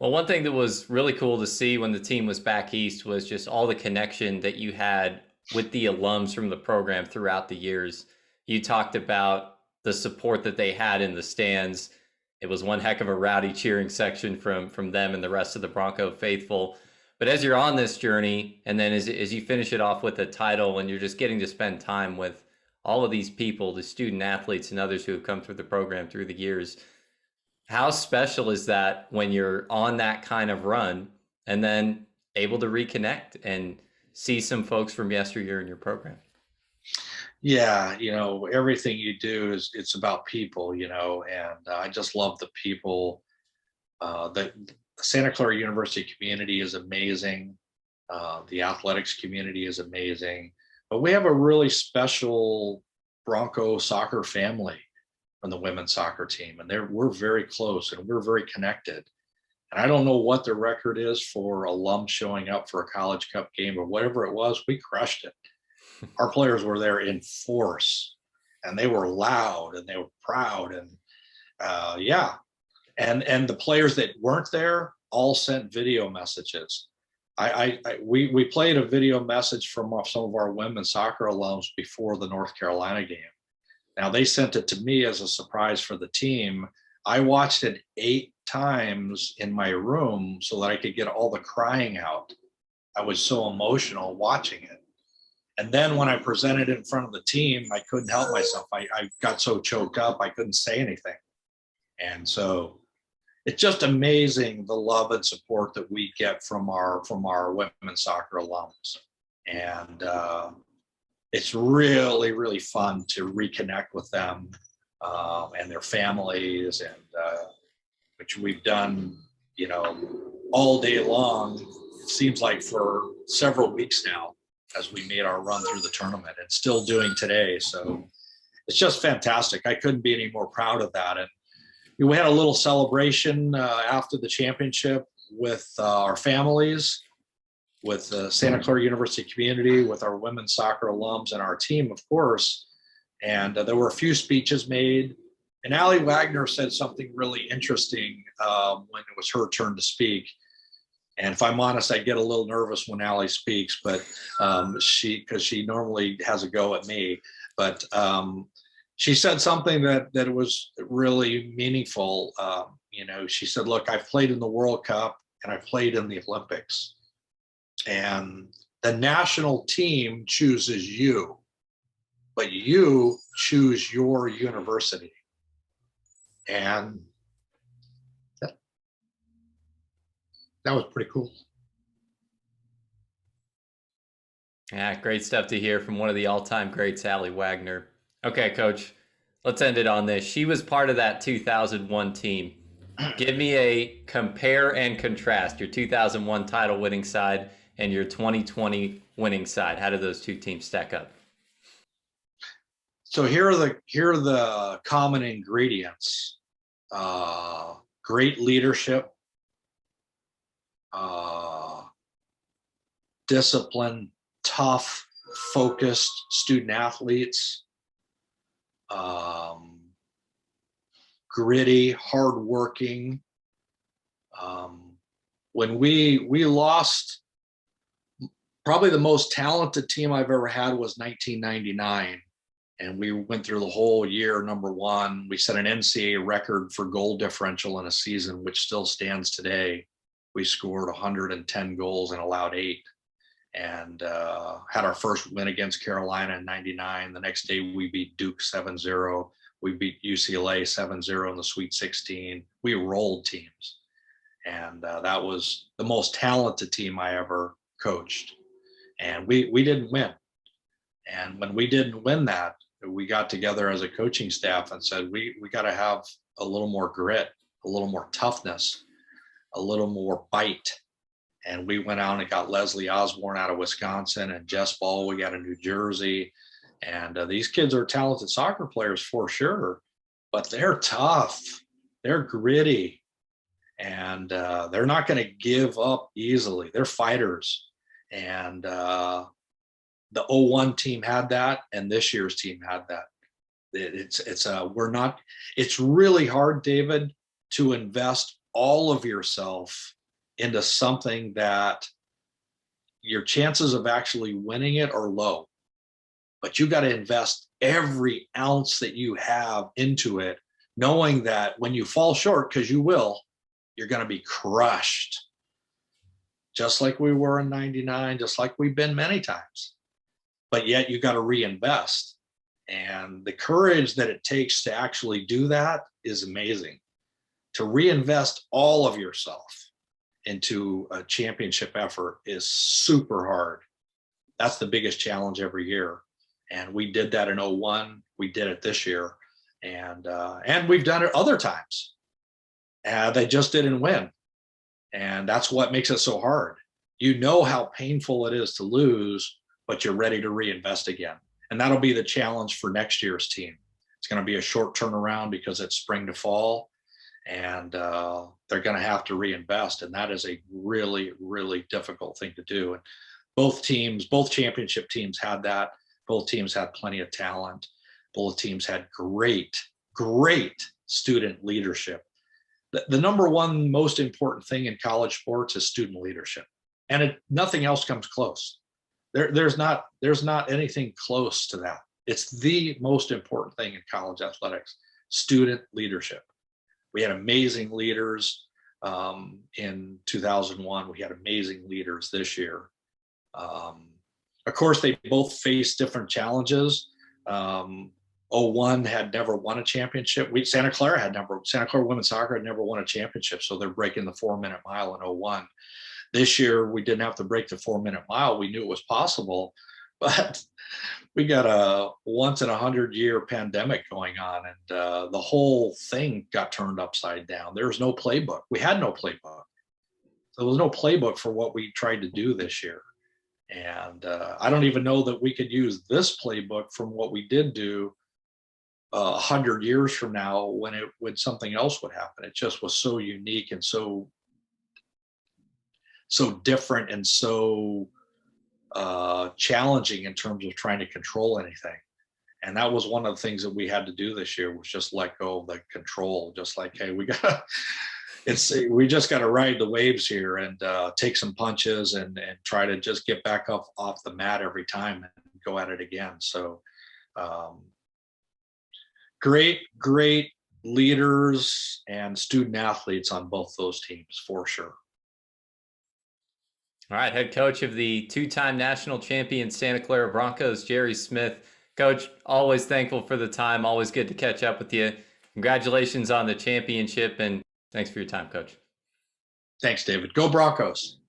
Well, one thing that was really cool to see when the team was back east was just all the connection that you had with the alums from the program throughout the years. You talked about the support that they had in the stands. It was one heck of a rowdy cheering section from them and the rest of the Bronco faithful. But as you're on this journey, and then as you finish it off with a title, and you're just getting to spend time with all of these people, the student athletes and others who have come through the program through the years, how special is that when you're on that kind of run and then able to reconnect and see some folks from yesteryear in your program? Yeah, everything you do it's about people, and I just love the people. The Santa Clara University community is amazing. The athletics community is amazing, but we have a really special Bronco soccer family from the women's soccer team, and we're very close and we're very connected. And I don't know what the record is for alums showing up for a College Cup game or whatever it was. We crushed it. Our players were there in force, and they were loud and they were proud, and yeah. And the players that weren't there all sent video messages. We played a video message from some of our women's soccer alums before the North Carolina game. Now they sent it to me as a surprise for the team. I watched it 8 times in my room so that I could get all the crying out. I was so emotional watching it. And then when I presented it in front of the team, I couldn't help myself. I got so choked up, I couldn't say anything. And so it's just amazing the love and support that we get from our women's soccer alums. And it's really, really fun to reconnect with them and their families, and which we've done, all day long. It seems like for several weeks now, as we made our run through the tournament, and still doing today. So it's just fantastic. I couldn't be any more proud of that. And we had a little celebration after the championship with our families, with the Santa Clara University community, with our women's soccer alums and our team, of course. And there were a few speeches made. And Allie Wagner said something really interesting when it was her turn to speak. And if I'm honest, I get a little nervous when Allie speaks, but because she normally has a go at me. But she said something that was really meaningful. She said, "Look, I've played in the World Cup and I've played in the Olympics, and the national team chooses you, but you choose your university." And that was pretty cool. Yeah, great stuff to hear from one of the all-time greats, Allie Wagner. Okay, Coach, let's end it on this. She was part of that 2001 team. Give me a compare and contrast, your 2001 title winning side and your 2020 winning side. How do those two teams stack up? So here are the common ingredients. Great leadership, discipline, tough, focused student athletes, gritty, hardworking. When we lost, probably the most talented team I've ever had was 1999. And we went through the whole year, number one. We set an NCAA record for goal differential in a season, which still stands today. We scored 110 goals and allowed 8. And had our first win against Carolina in 99. The next day we beat Duke 7-0. We beat UCLA 7-0 in the Sweet 16. We rolled teams. And that was the most talented team I ever coached. And we didn't win. And when we didn't win that, we got together as a coaching staff and said, we got to have a little more grit, a little more toughness, a little more bite. And we went out and got Leslie Osborne out of Wisconsin and Jess Ball, we got in New Jersey. And these kids are talented soccer players for sure, but they're tough. They're gritty. And they're not going to give up easily. They're fighters. And the 01 team had that, and this year's team had that. It's really hard, David, to invest all of yourself into something that your chances of actually winning it are low, but you got to invest every ounce that you have into it, knowing that when you fall short, because you will, you're going to be crushed, just like we were in 99, just like we've been many times. But yet you got to reinvest. And the courage that it takes to actually do that is amazing. To reinvest all of yourself into a championship effort is super hard. That's the biggest challenge every year. And we did that in 01. We did it this year. And we've done it other times. They just didn't win. And that's what makes it so hard. You know how painful it is to lose, but you're ready to reinvest again. And that'll be the challenge for next year's team. It's going to be a short turnaround because it's spring to fall, and they're going to have to reinvest. And that is a really, really difficult thing to do. And both championship teams had that. Both teams had plenty of talent. Both teams had great, great student leadership. The number one most important thing in college sports is student leadership, and nothing else comes close. There's not anything close to that. It's the most important thing in college athletics: student leadership. We had amazing leaders in 2001. We had amazing leaders this year. Of course, they both faced different challenges. 01 had never won a championship. Santa Clara women's soccer had never won a championship, so they're breaking the 4-minute mile in 01. This year, we didn't have to break the 4-minute mile. We knew it was possible, but we got a once in 100-year pandemic going on, and the whole thing got turned upside down. There was no playbook. We had no playbook. There was no playbook for what we tried to do this year. And I don't even know that we could use this playbook from what we did do 100 years from now when something else would happen. It just was so unique and so different and so challenging in terms of trying to control anything. And that was one of the things that we had to do this year, was just let go of the control. Just like, hey, we just got to ride the waves here and take some punches and try to just get back off the mat every time and go at it again. So great leaders and student athletes on both those teams, for sure. All right, head coach of the two-time national champion Santa Clara Broncos, Jerry Smith. Coach, always thankful for the time. Always good to catch up with you. Congratulations on the championship, and thanks for your time, Coach. Thanks, David. Go Broncos.